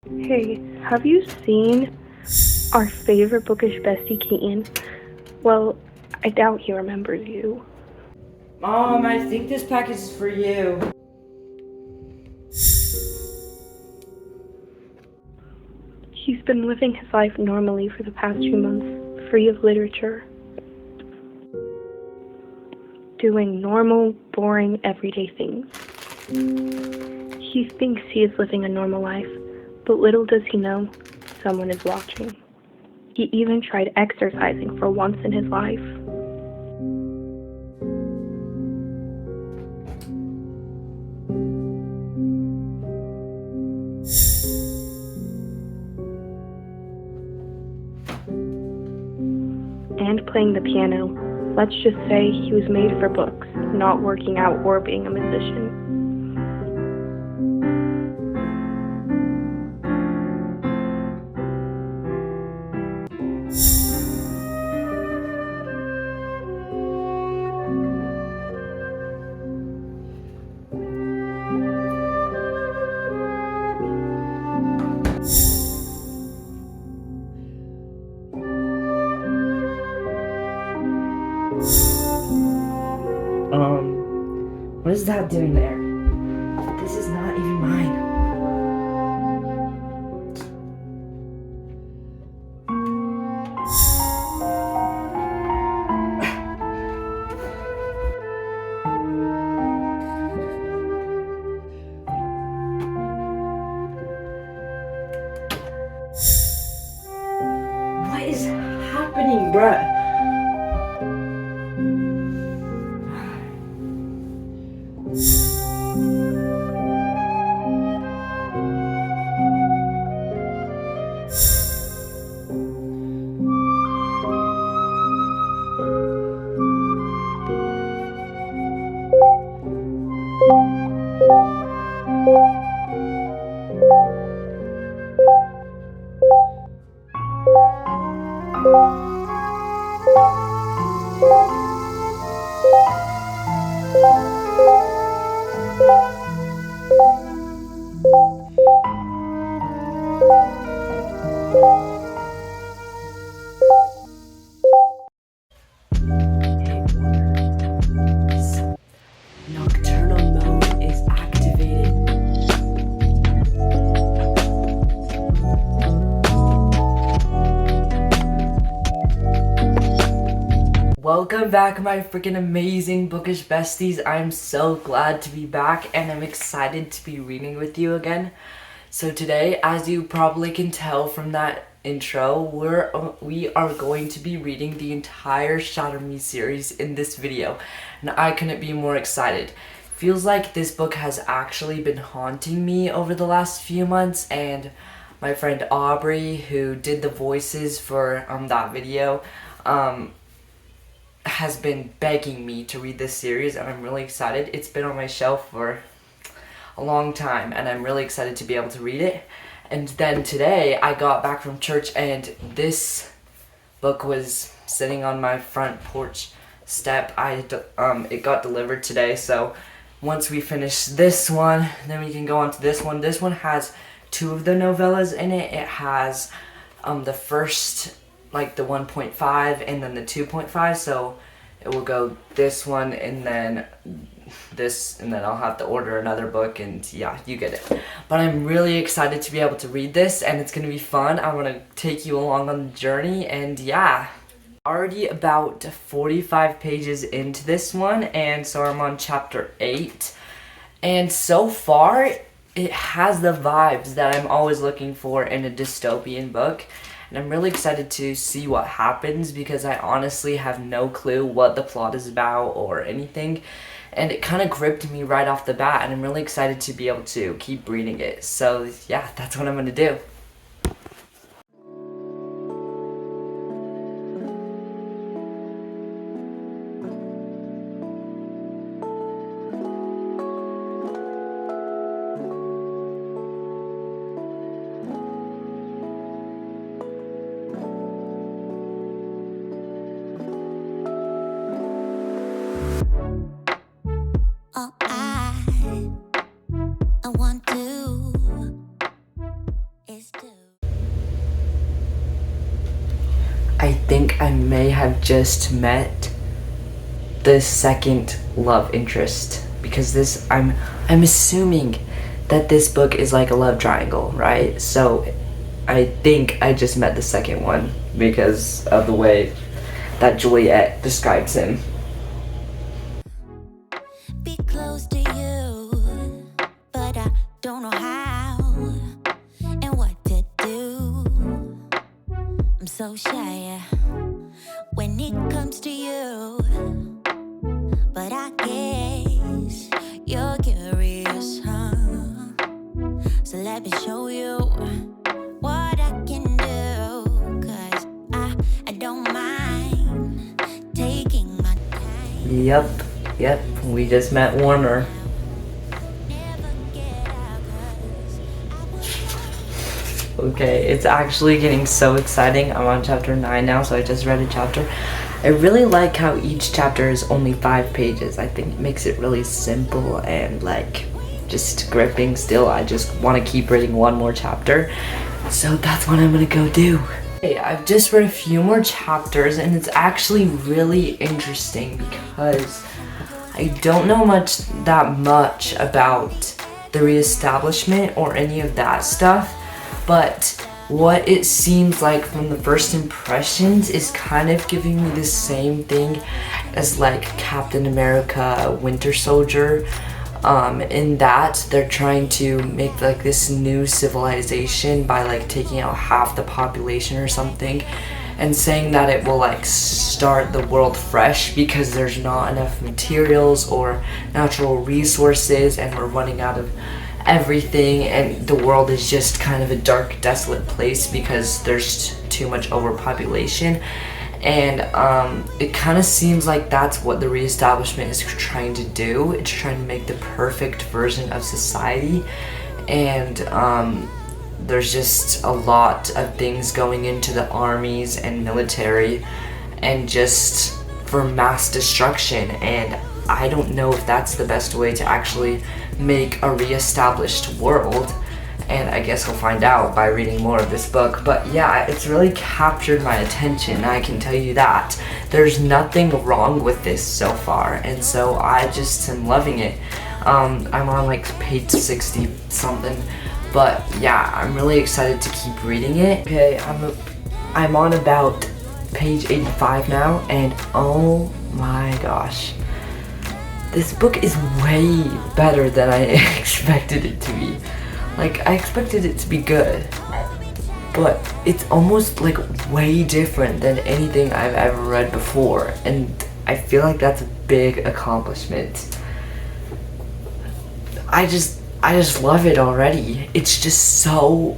Hey, have you seen our favorite bookish bestie, Keaton? Well, I doubt he remembers you. Mom, I think this package is for you. He's been living his life normally for the past few months, free of literature. Doing normal, boring, everyday things. He thinks he is living a normal life, but little does he know, someone is watching. He even tried exercising for once in his life. And playing the piano. Let's just say he was made for books, not working out or being a musician. What is that doing there? This is not even mine. What is happening, bruh? Nocturnal mode is activated. Welcome back, my freaking amazing bookish besties. I'm so glad to be back and I'm excited to be reading with you again. So today, as you probably can tell from that intro, we are going to be reading the entire Shatter Me series in this video, and I couldn't be more excited. Feels like this book has actually been haunting me over the last few months, and my friend Aubrey, who did the voices for that video, has been begging me to read this series, and I'm really excited. It's been on my shelf for a long time, and I'm really excited to be able to read it. And then today I got back from church and this book was sitting on my front porch step. It got delivered today, so once we finish this one, then we can go on to this one. This one has two of the novellas in it. It has the first, like the 1.5 and then the 2.5, so it will go this one and then this, and then I'll have to order another book, and yeah, you get it. But I'm really excited to be able to read this, and it's gonna be fun. I want to take you along on the journey, and yeah. Already about 45 pages into this one, and so I'm on chapter 8, and so far it has the vibes that I'm always looking for in a dystopian book. And I'm really excited to see what happens because I honestly have no clue what the plot is about or anything. And it kind of gripped me right off the bat, and I'm really excited to be able to keep reading it. So yeah, that's what I'm going to do. All I want to I think I may have just met the second love interest, because I'm assuming that this book is like a love triangle, right? So I think I just met the second one because of the way that Juliet describes him. Be close to you, but I don't know how and what to do. I'm so shy when it comes to you, but I guess you're curious, huh? So let me show you what I can do, 'cause I don't mind taking my time. Yep, we just met Warner. Okay, it's actually getting so exciting. I'm on chapter 9 now, so I just read a chapter. I really like how each chapter is only 5 pages. I think it makes it really simple and like just gripping still. I just want to keep reading one more chapter, so that's what I'm gonna go do. Okay, I've just read a few more chapters and it's actually really interesting because I don't know that much about the reestablishment or any of that stuff, but what it seems like from the first impressions is kind of giving me the same thing as like Captain America Winter Soldier, in that they're trying to make like this new civilization by like taking out half the population or something, and saying that it will like start the world fresh because there's not enough materials or natural resources and we're running out of everything, and the world is just kind of a dark, desolate place because there's too much overpopulation. And it kind of seems like that's what the reestablishment is trying to do. It's trying to make the perfect version of society, and there's just a lot of things going into the armies and military and just for mass destruction, and I don't know if that's the best way to actually make a reestablished world, and I guess we'll find out by reading more of this book. But yeah, it's really captured my attention, I can tell you that. There's nothing wrong with this so far, and so I just am loving it. I'm on like page 60 something, but yeah, I'm really excited to keep reading it. Okay, I'm on about page 85 now, and oh my gosh, this book is way better than I expected it to be. Like, I expected it to be good, but it's almost like way different than anything I've ever read before, and I feel like that's a big accomplishment. I just love it already. It's just so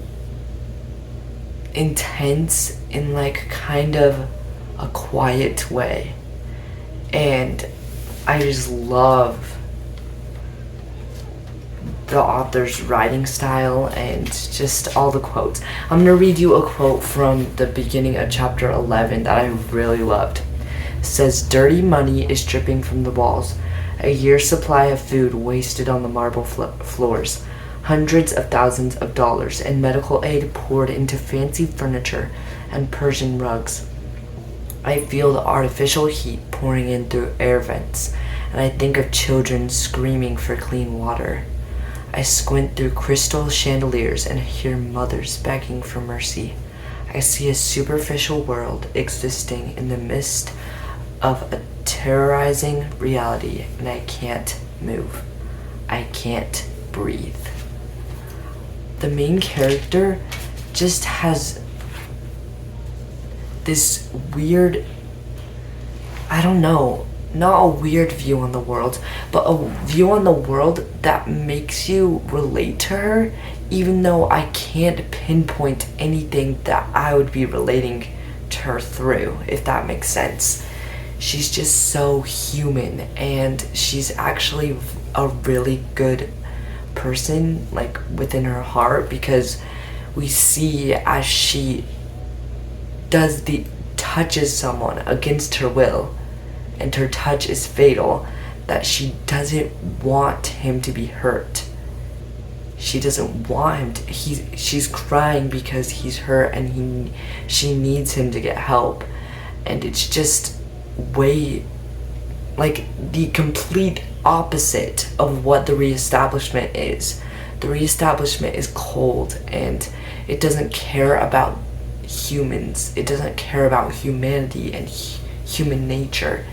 intense in like kind of a quiet way, and I just love the author's writing style and just all the quotes. I'm gonna read you a quote from the beginning of chapter 11 that I really loved. It says, "Dirty money is dripping from the walls, a year's supply of food wasted on the marble floors, hundreds of thousands of dollars in medical aid poured into fancy furniture and Persian rugs. I feel the artificial heat pouring in through air vents, and I think of children screaming for clean water. I squint through crystal chandeliers and hear mothers begging for mercy. I see a superficial world existing in the midst of a terrorizing reality, and I can't move. I can't breathe." The main character just has this weird, I don't know, not a weird view on the world, but a view on the world that makes you relate to her, even though I can't pinpoint anything that I would be relating to her through, if that makes sense. She's just so human, and she's actually a really good person, like within her heart, because we see as she touches someone against her will, and her touch is fatal, that she doesn't want him to be hurt. she doesn't want him to, she's crying because he's hurt and she needs him to get help. And it's just way, like, the complete opposite of what the reestablishment is. The reestablishment is cold and it doesn't care about humans. It doesn't care about humanity and human nature.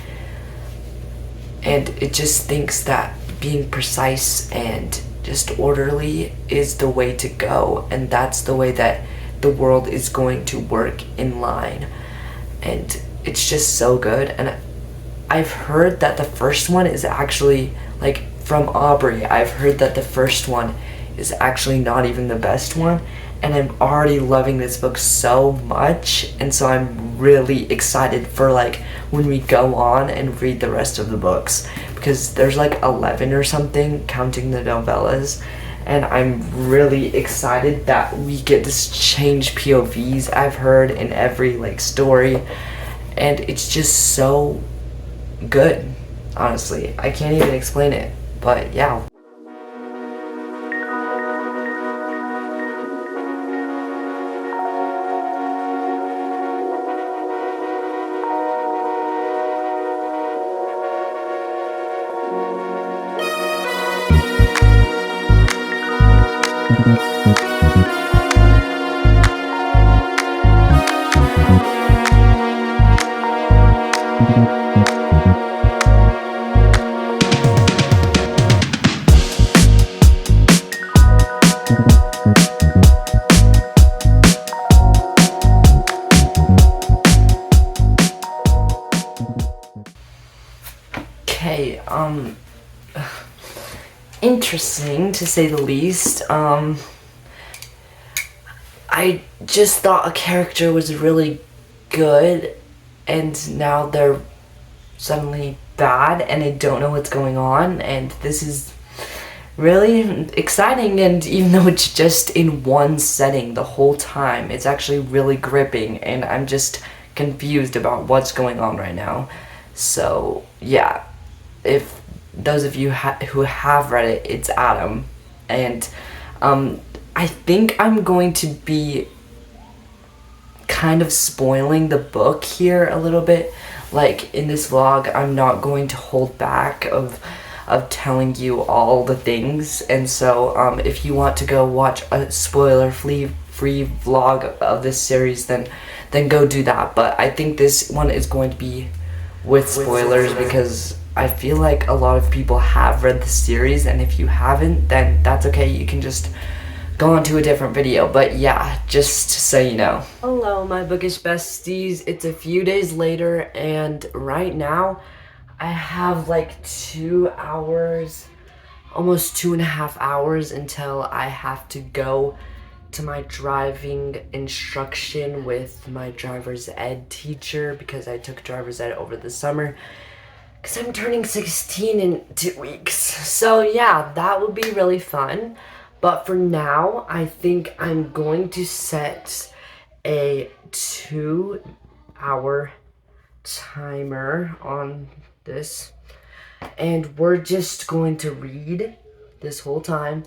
And it just thinks that being precise and just orderly is the way to go, and that's the way that the world is going to work in line. And it's just so good. And I've heard that the first one is actually, like, from Aubrey, I've heard that the first one is actually not even the best one, and I'm already loving this book so much, and so I'm really excited for, like, when we go on and read the rest of the books, because there's like 11 or something, counting the novellas, and I'm really excited that we get to change POVs, I've heard, in every, like, story, and it's just so good, honestly. I can't even explain it, but yeah. Okay, interesting to say the least. I just thought a character was really good, and now they're suddenly bad, and I don't know what's going on, and this is really exciting. And even though it's just in one setting the whole time, it's actually really gripping, and I'm just confused about what's going on right now. So yeah, if those of you who have read it, it's Adam, and I think I'm going to be kind of spoiling the book here a little bit. Like, in this vlog, I'm not going to hold back of telling you all the things, and so if you want to go watch a spoiler-free vlog of this series, then go do that. But I think this one is going to be with spoilers, because I feel like a lot of people have read the series, and if you haven't, then that's okay. You can just go on to a different video. But yeah, just so you know. Hello, my bookish besties. It's a few days later, and right now I have like 2 hours, almost 2.5 hours, until I have to go to my driving instruction with my driver's ed teacher, because I took driver's ed over the summer, because I'm turning 16 in 2 weeks. So yeah, that will be really fun. But for now, I think I'm going to set a 2-hour timer on this, and we're just going to read this whole time.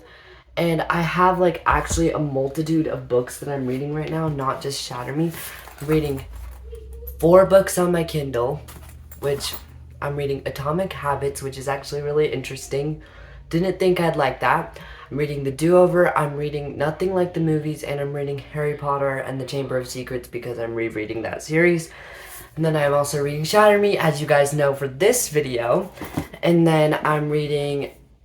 And I have, like, actually a multitude of books that I'm reading right now, not just Shatter Me. I'm reading 4 books on my Kindle, which I'm reading Atomic Habits, which is actually really interesting. Didn't think I'd like that. I'm reading The Do-Over, I'm reading Nothing Like the Movies, and I'm reading Harry Potter and the Chamber of Secrets, because I'm rereading that series. And then I'm also reading Shatter Me, as you guys know, for this video. And then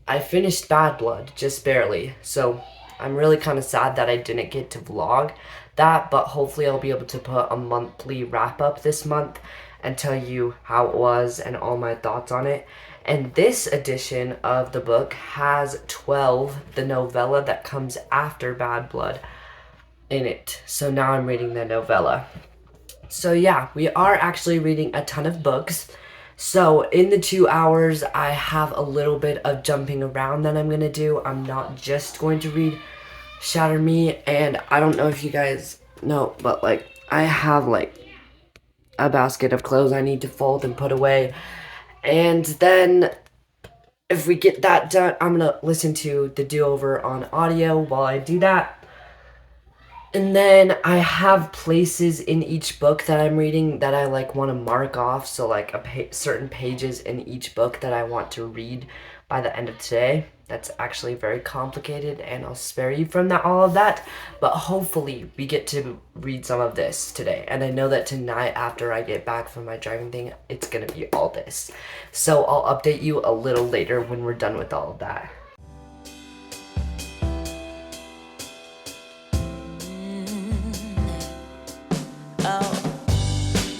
I finished Bad Blood, just barely. So I'm really kind of sad that I didn't get to vlog that, but hopefully I'll be able to put a monthly wrap-up this month and tell you how it was and all my thoughts on it. And this edition of the book has 12, the novella that comes after Bad Blood, in it. So now I'm reading the novella. So yeah, we are actually reading a ton of books. So in the 2 hours, I have a little bit of jumping around that I'm going to do. I'm not just going to read Shatter Me, and I don't know if you guys know, but, like, I have, like, a basket of clothes I need to fold and put away. And then if we get that done, I'm gonna listen to the do-over on audio while I do that. And then I have places in each book that I'm reading that I like want to mark off. So like certain pages in each book that I want to read by the end of today. That's actually very complicated, and I'll spare you from all of that. But hopefully we get to read some of this today. And I know that tonight after I get back from my driving thing, it's gonna be all this. So I'll update you a little later when we're done with all of that.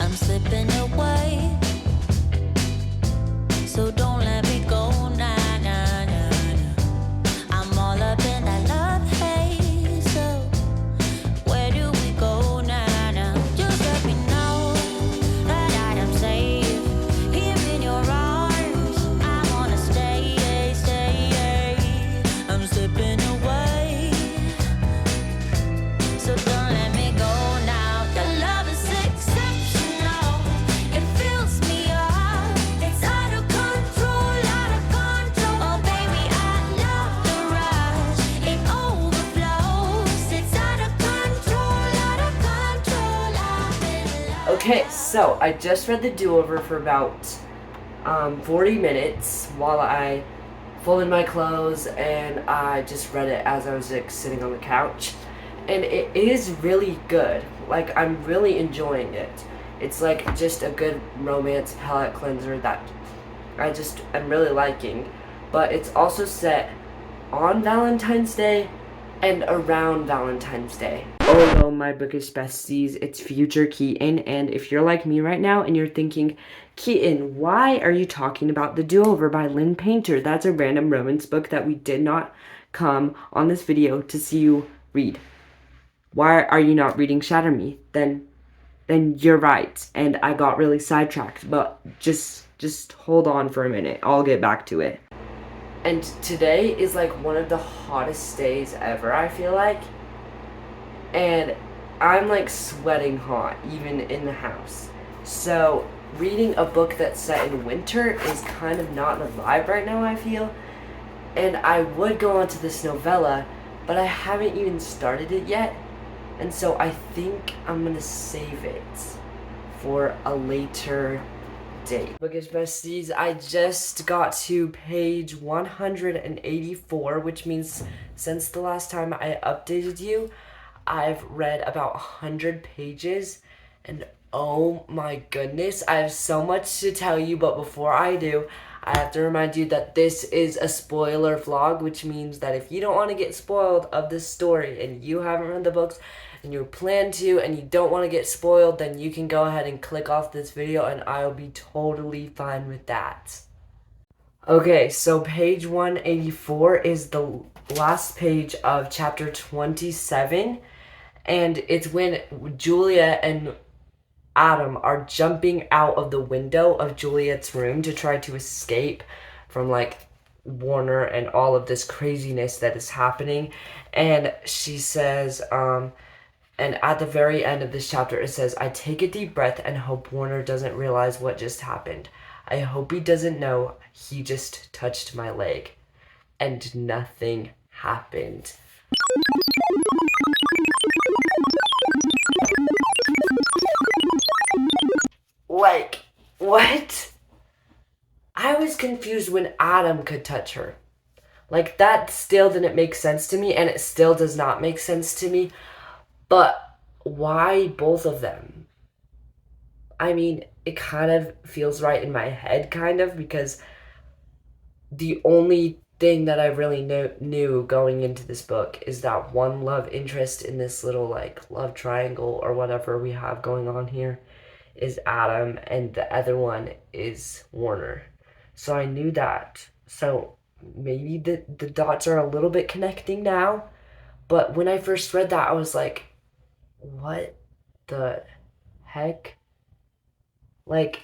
I'm slipping away, so don't let me go. Nah, nah, nah, nah. I'm all up in that love haze. So where do we go now? Nah? Just let me know that I am safe here in your arms. I wanna stay, stay. I'm slipping away, so don't let me go now. The love is exceptional. It fills me up. It's out of control, out of control. Oh baby, I love the rush. It overflows. It's out of control, out of control. I'm in love. Okay, so I just read the do-over for about 40 minutes while I folded my clothes, and I just read it as I was like sitting on the couch. And it is really good. Like, I'm really enjoying it. It's like just a good romance palette cleanser that I'm really liking. But it's also set on Valentine's Day and around Valentine's Day. Oh, hello, my bookish besties. It's future Keaton, and if you're like me right now and you're thinking, Keaton, why are you talking about The Do-Over by Lynn Painter? That's a random romance book that we did not come on this video to see you read. Why are you not reading Shatter Me? Then you're right, and I got really sidetracked, but just hold on for a minute. I'll get back to it. And today is like one of the hottest days ever, I feel like. And I'm like sweating hot, even in the house. So reading a book that's set in winter is kind of not the vibe right now, I feel. And I would go on to this novella, but I haven't even started it yet. And so I think I'm gonna save it for a later date. Bookish besties, I just got to page 184, which means since the last time I updated you, I've read about 100 pages, and oh my goodness, I have so much to tell you. But before I do, I have to remind you that this is a spoiler vlog, which means that if you don't want to get spoiled of this story and you haven't read the books and you plan to and you don't want to get spoiled, then you can go ahead and click off this video and I'll be totally fine with that. Okay, so page 184 is the last page of chapter 27, and it's when Julia and Adam are jumping out of the window of Juliet's room to try to escape from like Warner and all of this craziness that is happening. And she says, and at the very end of this chapter, it says, I take a deep breath and hope Warner doesn't realize what just happened. I hope he doesn't know he just touched my leg. And nothing happened. Like, what? I was confused when Adam could touch her. Like, that still didn't make sense to me, and it still does not make sense to me. But why both of them? I mean, it kind of feels right in my head, kind of, because the only thing that I really knew going into this book is that one love interest in this little, like, love triangle or whatever we have going on here is Adam, and the other one is Warner. So I knew that. So maybe the dots are a little bit connecting now. But when I first read that, I was like, what the heck? Like,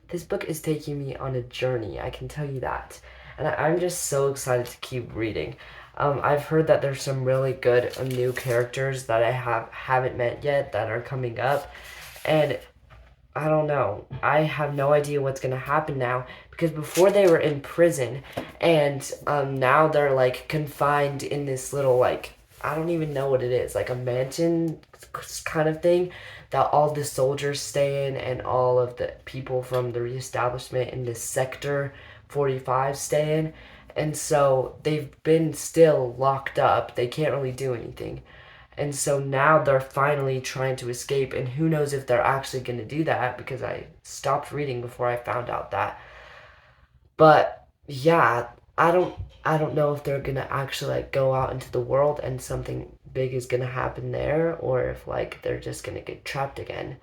this book is taking me on a journey, I can tell you that. And I'm just so excited to keep reading. I've heard that there's some really good new characters that I haven't met yet that are coming up. And I don't know. I have no idea what's gonna happen now, because before they were in prison, and now they're like confined in this little, like, I don't even know what it is, like a mansion kind of thing that all the soldiers stay in and all of the people from the reestablishment in this sector 45 stay in. And so they've been still locked up. They can't really do anything. And so now they're finally trying to escape, and who knows if they're actually going to do that, because I stopped reading before I found out that. But yeah, I don't know if they're going to actually like go out into the world and something big is going to happen there, or if like they're just going to get trapped again.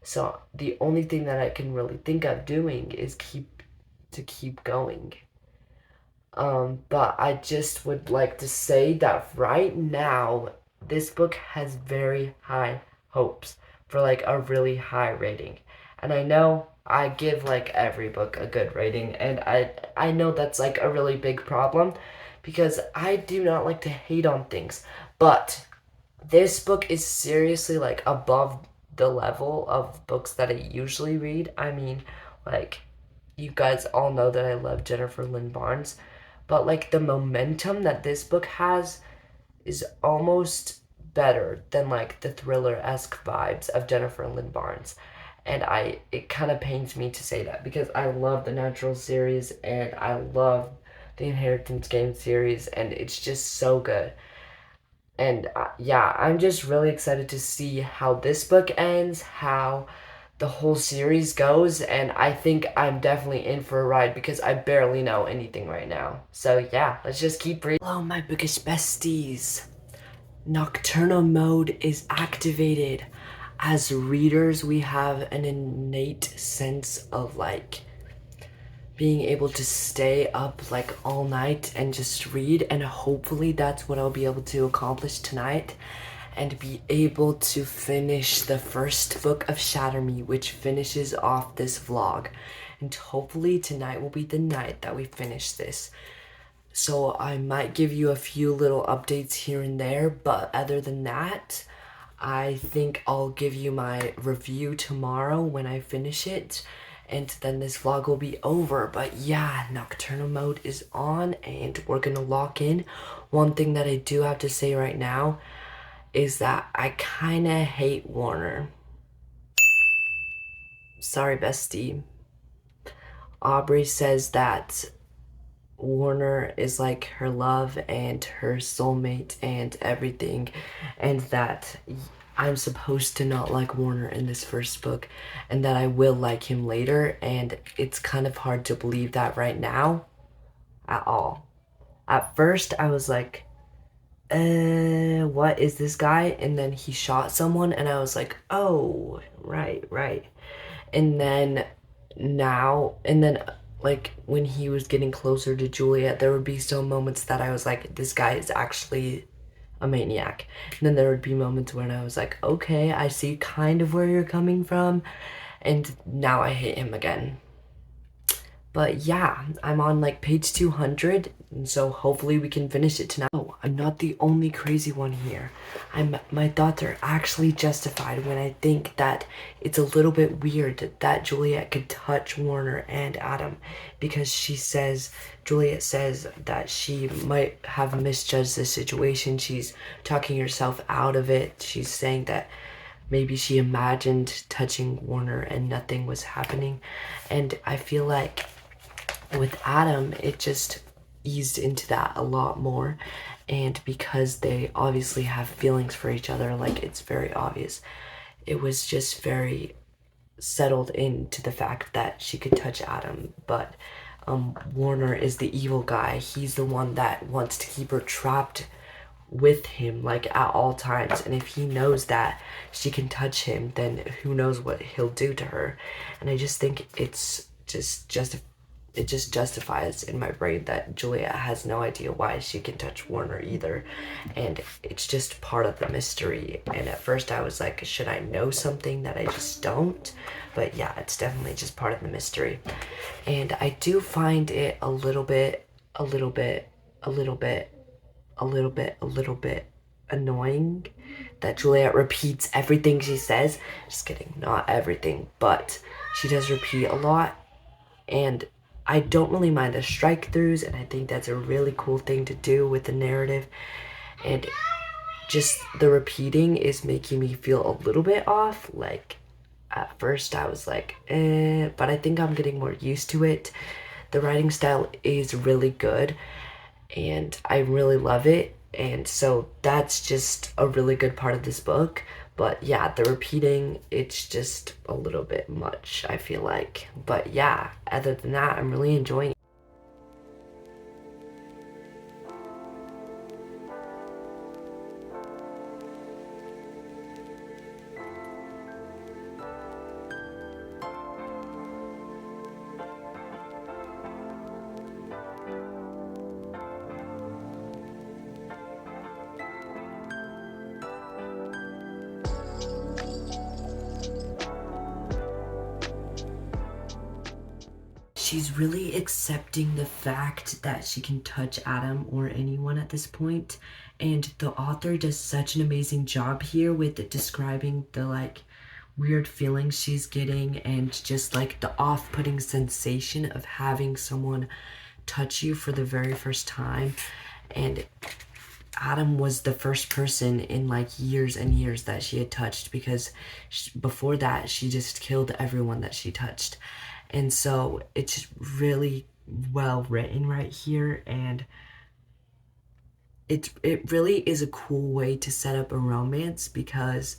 So the only thing that I can really think of doing is keep going. But I just would like to say that right now, this book has very high hopes for like a really high rating. And I know I give like every book a good rating, and I know that's like a really big problem because I do not like to hate on things. But this book is seriously like above the level of books that I usually read. I mean, like, you guys all know that I love Jennifer Lynn Barnes, but like the momentum that this book has is almost better than like the thriller-esque vibes of Jennifer Lynn Barnes. And it kind of pains me to say that because I love the Natural series and I love the Inheritance Game series, and it's just so good. And yeah, I'm just really excited to see how this book ends, how the whole series goes, and I think I'm definitely in for a ride because I barely know anything right now. So yeah, let's just keep reading. Hello, my bookish besties. Nocturnal mode is activated. As readers, we have an innate sense of like being able to stay up like all night and just read, and hopefully that's what I'll be able to accomplish tonight, and be able to finish the first book of Shatter Me, which finishes off this vlog. And hopefully tonight will be the night that we finish this. So I might give you a few little updates here and there, but other than that, I think I'll give you my review tomorrow when I finish it, and then this vlog will be over. But yeah, nocturnal mode is on, and we're gonna lock in. One thing that I do have to say right now is that I kinda hate Warner. Sorry, bestie. Aubrey says that Warner is like her love and her soulmate and everything, and that I'm supposed to not like Warner in this first book, and that I will like him later, and it's kind of hard to believe that right now at all. At first, I was like, what is this guy? And then he shot someone, and I was like, oh, right. And then now, and then like when he was getting closer to Juliet, there would be some moments that I was like, this guy is actually a maniac. And then there would be moments when I was like, okay, I see kind of where you're coming from. And now I hate him again. But yeah, I'm on like page 200, and so hopefully we can finish it tonight. Oh, I'm not the only crazy one here. My thoughts are actually justified when I think that it's a little bit weird that Juliet could touch Warner and Adam, because Juliet says that she might have misjudged the situation. She's talking herself out of it. She's saying that maybe she imagined touching Warner and nothing was happening. And I feel like with Adam, it just eased into that a lot more. And because they obviously have feelings for each other, like it's very obvious, it was just very settled into the fact that she could touch Adam. But Warner is the evil guy. He's the one that wants to keep her trapped with him like at all times, and if he knows that she can touch him, then who knows what he'll do to her. And I just think it just justifies in my brain that Juliet has no idea why she can touch Warner either, and it's just part of the mystery. And at first I was like, should I know something that I just don't? But yeah, it's definitely just part of the mystery. And I do find it a little bit annoying that Juliet repeats everything she says. Just kidding, not everything, but she does repeat a lot. And I don't really mind the strike throughs, and I think that's a really cool thing to do with the narrative. And just the repeating is making me feel a little bit off. Like, at first I was like, but I think I'm getting more used to it. The writing style is really good, and I really love it. And so that's just a really good part of this book. But yeah, the repeating, it's just a little bit much, I feel like. But yeah, other than that, I'm really enjoying it. She's really accepting the fact that she can touch Adam or anyone at this point, and the author does such an amazing job here with describing the like weird feelings she's getting and just like the off-putting sensation of having someone touch you for the very first time. And Adam was the first person in like years and years that she had touched, because before that she just killed everyone that she touched. And so it's really well written right here, and it really is a cool way to set up a romance, because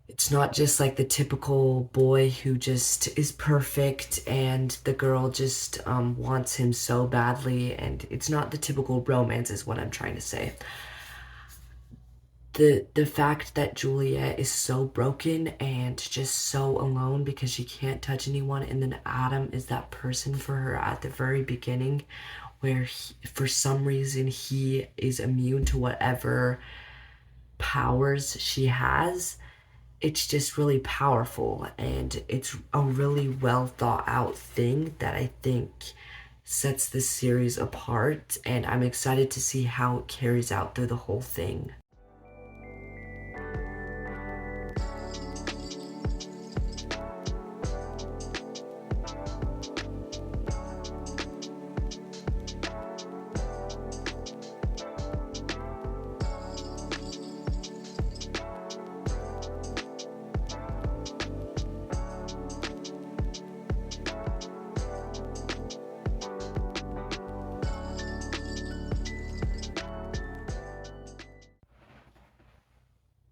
it's not just like the typical boy who just is perfect and the girl just wants him so badly, and it's not the typical romance is what I'm trying to say. The fact that Juliet is so broken and just so alone because she can't touch anyone, and then Adam is that person for her at the very beginning, where for some reason he is immune to whatever powers she has. It's just really powerful, and it's a really well thought out thing that I think sets this series apart, and I'm excited to see how it carries out through the whole thing.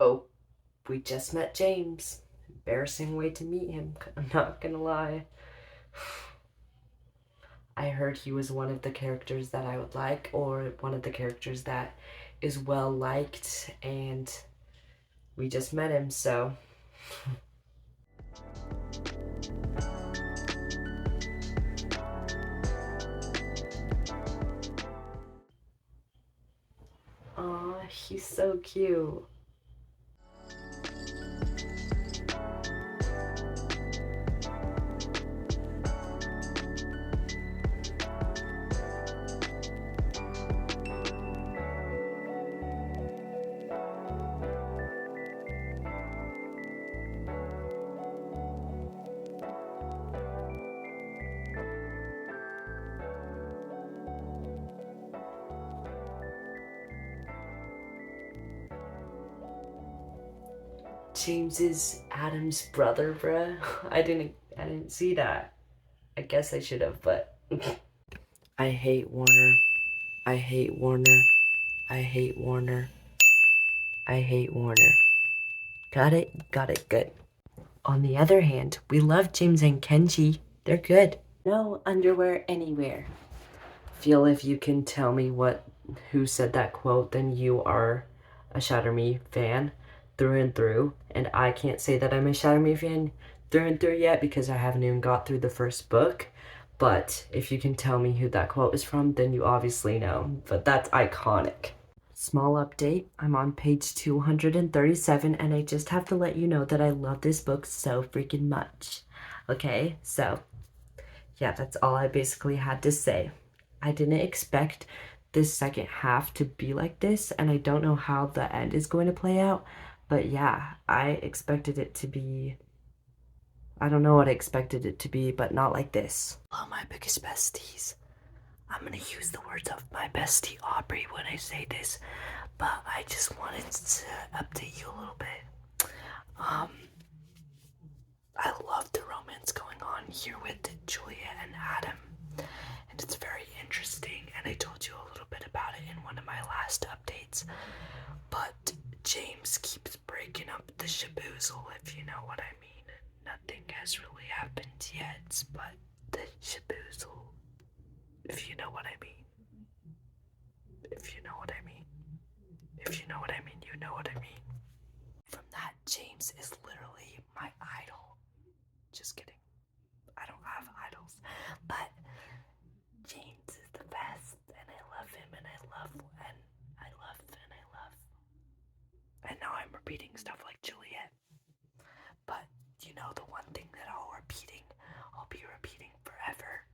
Oh, we just met James. Embarrassing way to meet him, I'm not gonna lie. I heard he was one of the characters that I would like, or one of the characters that is well liked, and we just met him, so. Aw, he's so cute. James is Adam's brother, bruh. I didn't see that. I guess I should have, but I hate Warner. I hate Warner. I hate Warner. I hate Warner. Got it? Got it. Good. On the other hand, we love James and Kenji. They're good. No underwear anywhere. Feel if you can tell me who said that quote, then you are a Shatter Me fan through and through. And I can't say that I'm a Shatter Me fan through and through yet because I haven't even got through the first book. But if you can tell me who that quote is from, then you obviously know. But that's iconic. Small update, I'm on page 237, and I just have to let you know that I love this book so freaking much. Okay, so yeah, that's all I basically had to say. I didn't expect this second half to be like this, and I don't know how the end is going to play out. But yeah, I expected it to be, I don't know what I expected it to be, but not like this. Hello, my biggest besties. I'm gonna use the words of my bestie Aubrey when I say this, but I just wanted to update you a little bit. I love the romance going on here with Julia and Adam, and it's very interesting, and I told you a little bit about it in one of my last updates, but James keeps breaking up the shaboozle, if you know what I mean. Nothing has really happened yet, but the shaboozle, if you know what I mean. If you know what I mean. If you know what I mean, you know what I mean. From that, James is literally my idol. Just kidding. I don't have idols. But James is the best, and I love him, and I love, and I love, and I love. And now I'm repeating stuff like Juliet. But you know the one thing that I'll be repeating forever.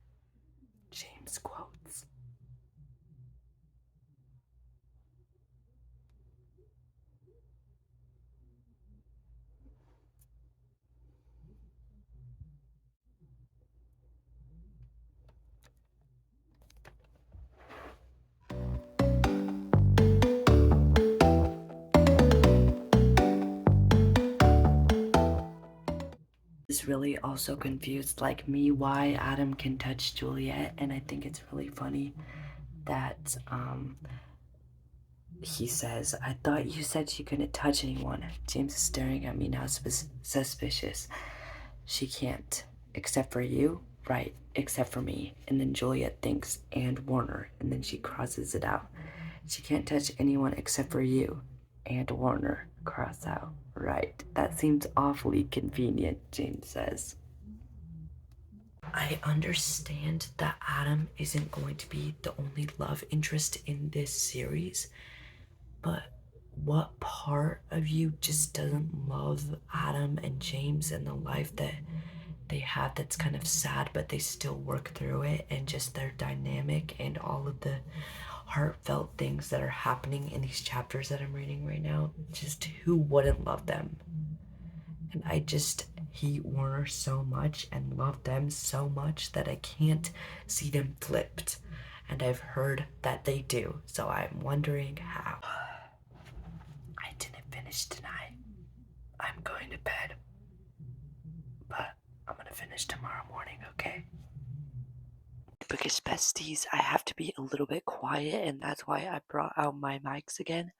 James quotes. Is really also confused like me why Adam can touch Juliet, and I think it's really funny that he says, I thought you said she couldn't touch anyone. James is staring at me now, suspicious. She can't, except for you? Right, except for me. And then Juliet thinks, and Warner, and then she crosses it out. She can't touch anyone except for you. And Warner, cross out. Right, that seems awfully convenient, James says. I understand that Adam isn't going to be the only love interest in this series, but what part of you just doesn't love Adam and James and the life that they have that's kind of sad, but they still work through it, and just their dynamic and all of the heartfelt things that are happening in these chapters that I'm reading right now? Just who wouldn't love them? And I just hate Warner so much and love them so much that I can't see them flipped. And I've heard that they do, so I'm wondering how. I didn't finish tonight. I'm going to bed. But I'm gonna finish tomorrow morning, okay? Because besties, I have to be a little bit quiet, and that's why I brought out my mics again.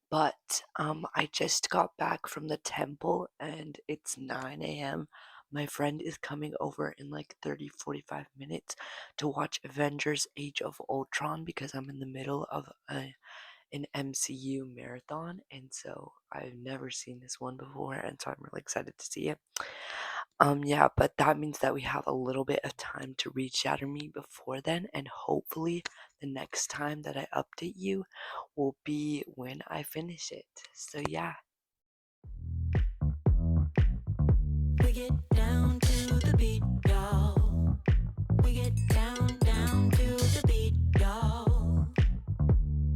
But I just got back from the temple, and it's 9 a.m. My friend is coming over in like 30-45 minutes to watch Avengers Age of Ultron, because I'm in the middle of an MCU marathon, and so I've never seen this one before, and so I'm really excited to see it. Yeah, but that means that we have a little bit of time to read Shatter Me before then, and hopefully the next time that I update you will be when I finish it. So yeah. We get down to the beat, y'all. We get down, down to the beat, y'all.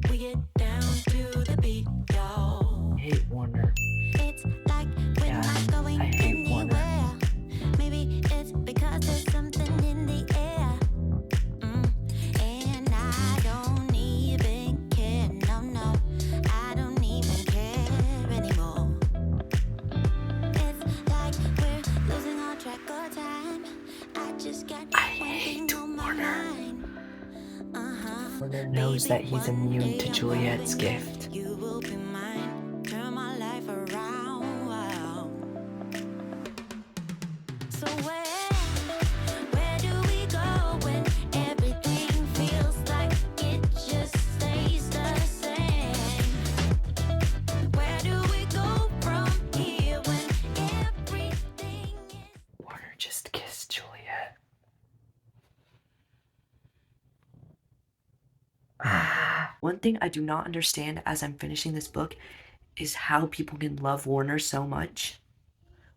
We get down to the beat, y'all. I hate Warner. It's like we're not going I hate Warner. anywhere. Maybe it's because there's something in the air. And I don't even care, no, I don't even care anymore. It's like we're losing all track of time. I just got one thing on my mind. Warner knows that he's immune to Juliet's gift. You will be mine, turn my life around. Wow. So where do we go when everything feels like it just stays the same? Where do we go from here when everything is... Warner just kissed Juliet. One thing I do not understand as I'm finishing this book is how people can love Warner so much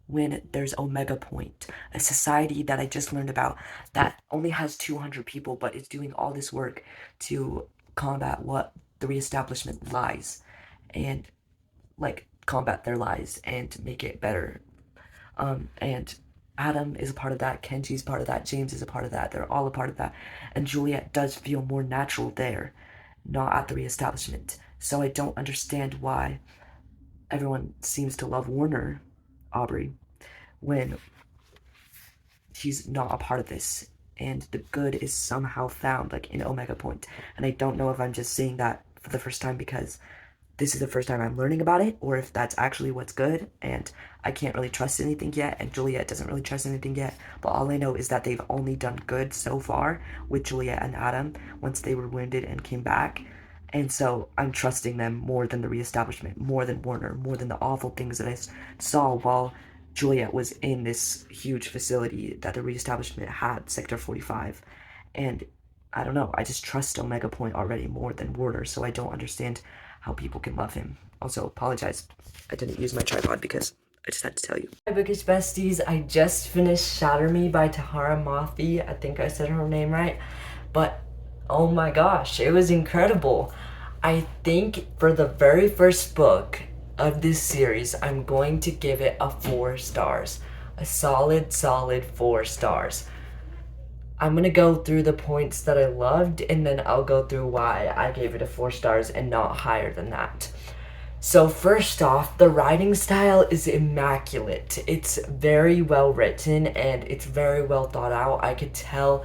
when there's Omega Point, a society that I just learned about that only has 200 people but is doing all this work to combat what the reestablishment lies, and like combat their lies and make it better. And Adam is a part of that, Kenji's part of that, James is a part of that, they're all a part of that. And Juliet does feel more natural there, not at the reestablishment. So I don't understand why everyone seems to love Warner, Aubrey, when he's not a part of this. And the good is somehow found, like in Omega Point. And I don't know if I'm just saying that for the first time because this is the first time I'm learning about it, or if that's actually what's good, and I can't really trust anything yet, and Juliet doesn't really trust anything yet, but all I know is that they've only done good so far with Juliet and Adam once they were wounded and came back, and so I'm trusting them more than the reestablishment, more than Warner, more than the awful things that I saw while Juliet was in this huge facility that the reestablishment had, Sector 45, and I don't know, I just trust Omega Point already more than Warner, so I don't understand how people can love him. Also, apologize, I didn't use my tripod because I just had to tell you. Hi bookish besties, I just finished Shatter Me by Tahereh Mafi. I think I said her name right, but oh my gosh, it was incredible. I think for the very first book of this series, I'm going to give it a 4 stars. A solid 4 stars. I'm gonna go through the points that I loved, and then I'll go through why I gave it a 4 stars and not higher than that. So first off, the writing style is immaculate. It's very well written and it's very well thought out. I could tell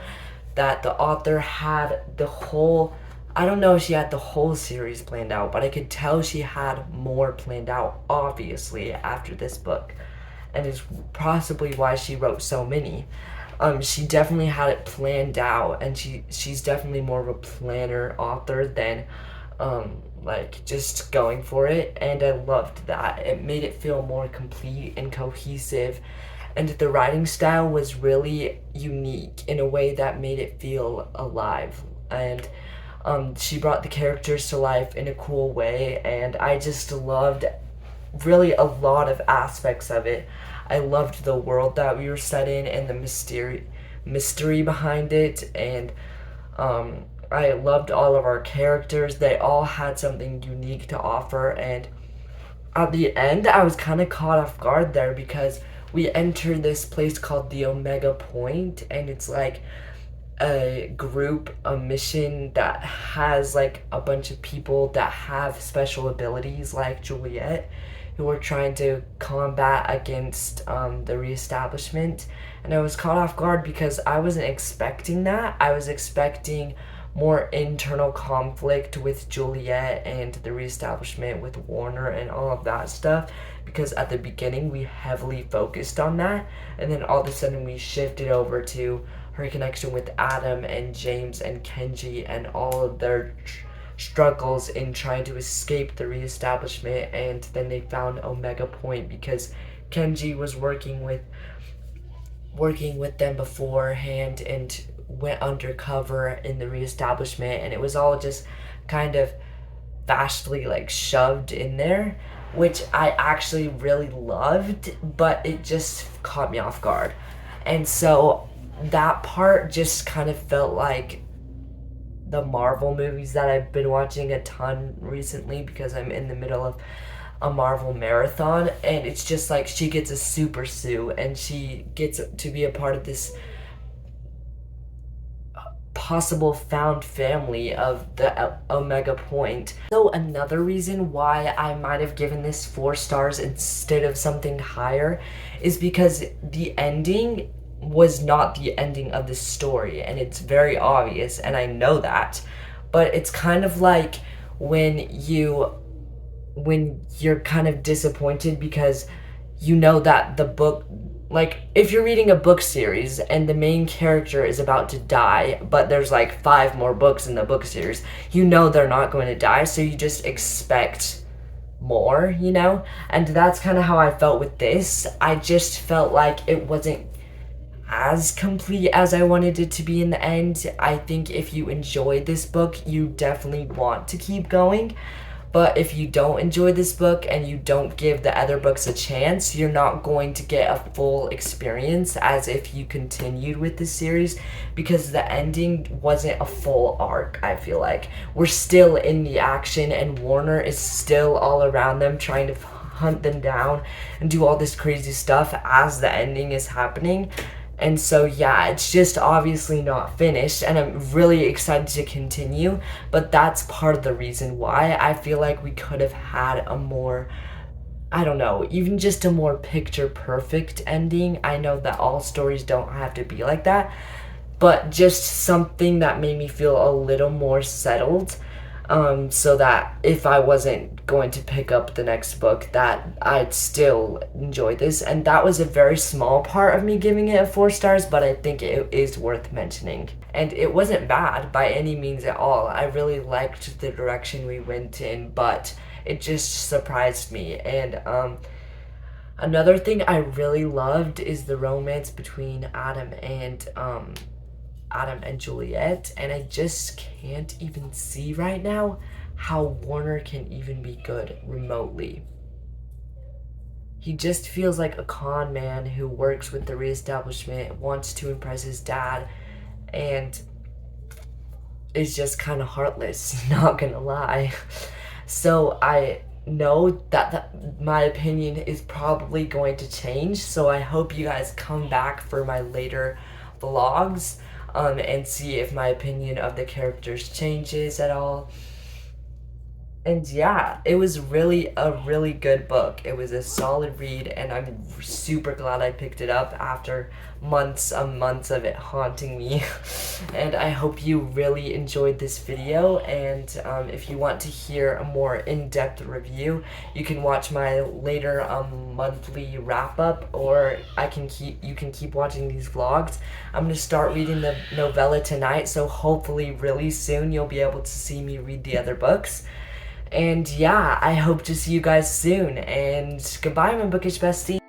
that the author had the whole, I don't know if she had the whole series planned out, but I could tell she had more planned out, obviously, after this book. And it's possibly why she wrote so many. She definitely had it planned out, and she's definitely more of a planner author than like just going for it, and I loved that. It made it feel more complete and cohesive, and the writing style was really unique in a way that made it feel alive, and she brought the characters to life in a cool way, and I just loved really a lot of aspects of it. I loved the world that we were set in and the mystery behind it, and I loved all of our characters. They all had something unique to offer, and at the end I was kind of caught off guard there because we entered this place called the Omega Point, and it's like a group, a mission that has like a bunch of people that have special abilities like Juliet, who are trying to combat against the reestablishment. And I was caught off guard because I wasn't expecting that. I was expecting more internal conflict with Juliet and the reestablishment with Warner and all of that stuff, because at the beginning we heavily focused on that, and then all of a sudden we shifted over to her connection with Adam and James and Kenji and all of their struggles in trying to escape the reestablishment. And then they found Omega Point because Kenji was working with them beforehand and went undercover in the reestablishment, and it was all just kind of vastly like shoved in there, which I actually really loved, but it just caught me off guard. And so that part just kind of felt like the Marvel movies that I've been watching a ton recently because I'm in the middle of a Marvel marathon, and it's just like she gets a super suit and she gets to be a part of this possible found family of the Omega Point. So another reason why I might have given this 4 stars instead of something higher is because the ending was not the ending of the story, and it's very obvious, and I know that, but it's kind of like when you're kind of disappointed because you know that the book, like if you're reading a book series and the main character is about to die, but there's like 5 more books in the book series, you know they're not going to die, so you just expect more, you know? And that's kind of how I felt with this. I just felt like it wasn't as complete as I wanted it to be in the end. I think if you enjoyed this book, you definitely want to keep going, But if you don't enjoy this book and you don't give the other books a chance, you're not going to get a full experience as if you continued with the series, because the ending wasn't a full arc, I feel like. We're still in the action and Warner is still all around them trying to hunt them down and do all this crazy stuff as the ending is happening. And so yeah, it's just obviously not finished, and I'm really excited to continue, but that's part of the reason why I feel like we could have had a more, I don't know, even just a more picture perfect ending. I know that all stories don't have to be like that, but just something that made me feel a little more settled, so that if I wasn't going to pick up the next book, that I'd still enjoy this. And that was a very small part of me giving it 4 stars, but I think it is worth mentioning. And it wasn't bad by any means at all. I really liked the direction we went in, but it just surprised me. And another thing I really loved is the romance between Adam and Juliet, and I just can't even see right now how Warner can even be good remotely. He just feels like a con man who works with the reestablishment, wants to impress his dad, and is just kind of heartless, not gonna lie. So I know that my opinion is probably going to change, so I hope you guys come back for my later vlogs and see if my opinion of the characters changes at all. And yeah, it was really a really good book. It was a solid read, and I'm super glad I picked it up after months and months of it haunting me. And I hope you really enjoyed this video, and if you want to hear a more in-depth review, you can watch my later monthly wrap-up, or you can keep watching these vlogs. I'm going to start reading the novella tonight, so hopefully really soon you'll be able to see me read the other books. And yeah, I hope to see you guys soon, and goodbye, my bookish bestie.